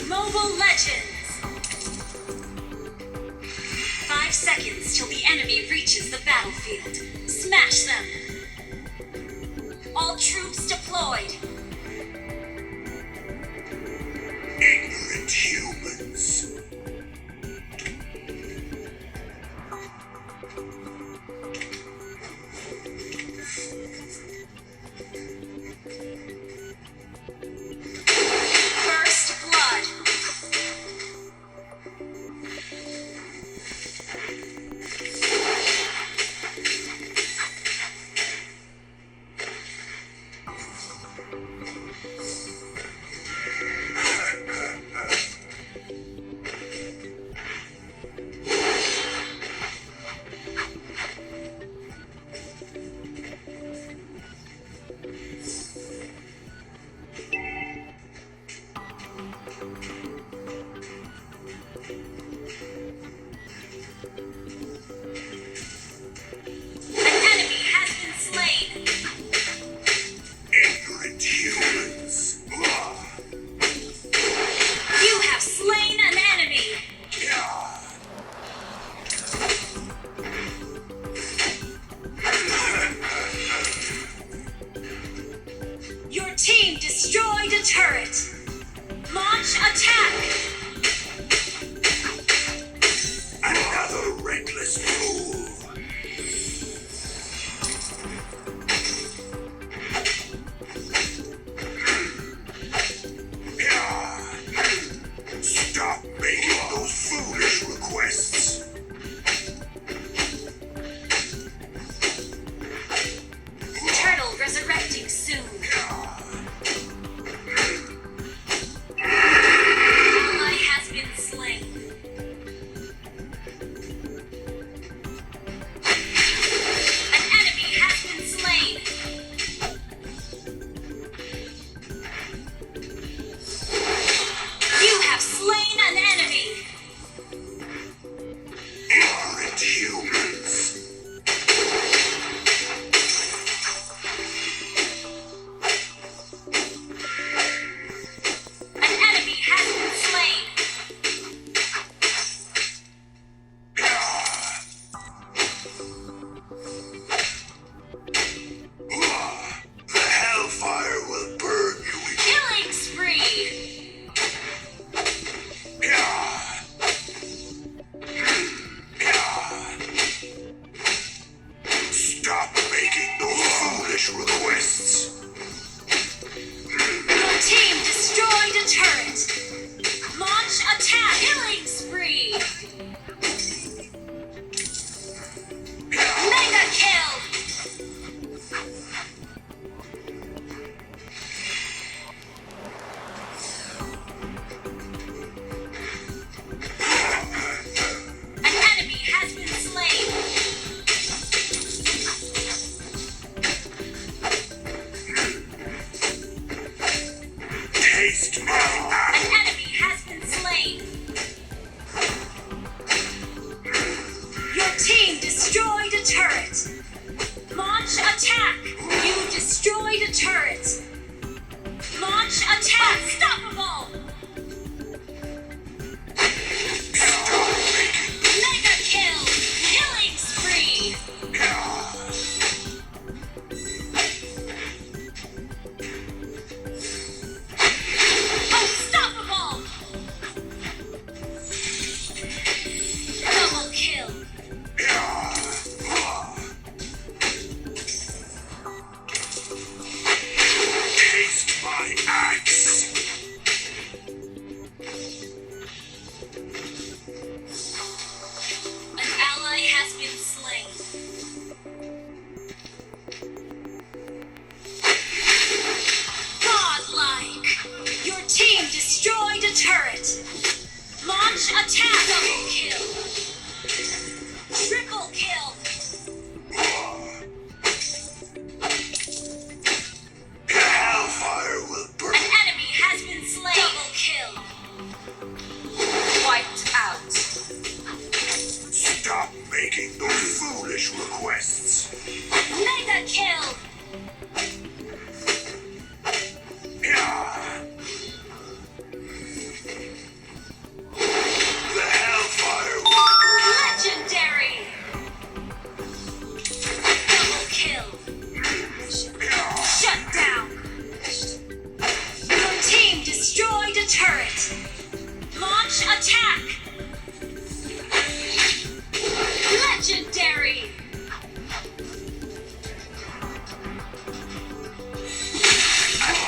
Mobile Legends! 5 seconds till the enemy reaches the battlefield. Smash them! All troops deployed! Ignorant humans! Team destroyed a turret! Launch attack! Another reckless fool! Stop making those foolish requests! Turtle resurrecting soon. Requests. Your team destroyed a turret. Launch attack. Killing spree. Mega kill. An enemy has been slain. An enemy has been slain. Your team destroyed a turret. Launch attack. You destroyed a turret. Launch attack! Unstoppable! Mega kill! Killing spree! Unstoppable! Double kill! Taste my axe. An ally has been slain. Godlike! Your team destroyed a turret! Launch attack! Double kill! Triple kill! Hellfire will burn. An enemy has been slain! Double kill! Wiped out! Stop making those foolish requests. Mega kill! The hellfire will burn. Legendary! Double kill! Shut down! Your team destroyed a turret! Launch attack! Legendary!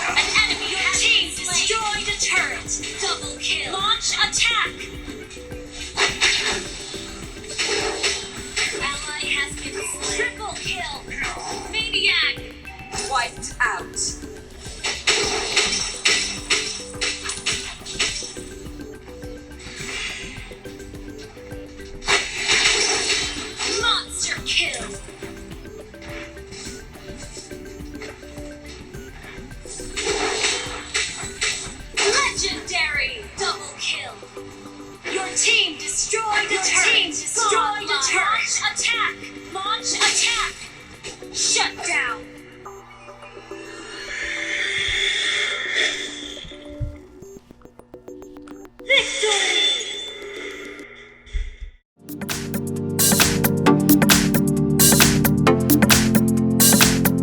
An enemy your team destroyed a turret! Double kill! Launch attack! Ally has been slain. Triple kill! Maniac! Wiped out! Monster kill! Legendary! Double kill! Your team destroyed a turret! Launch attack!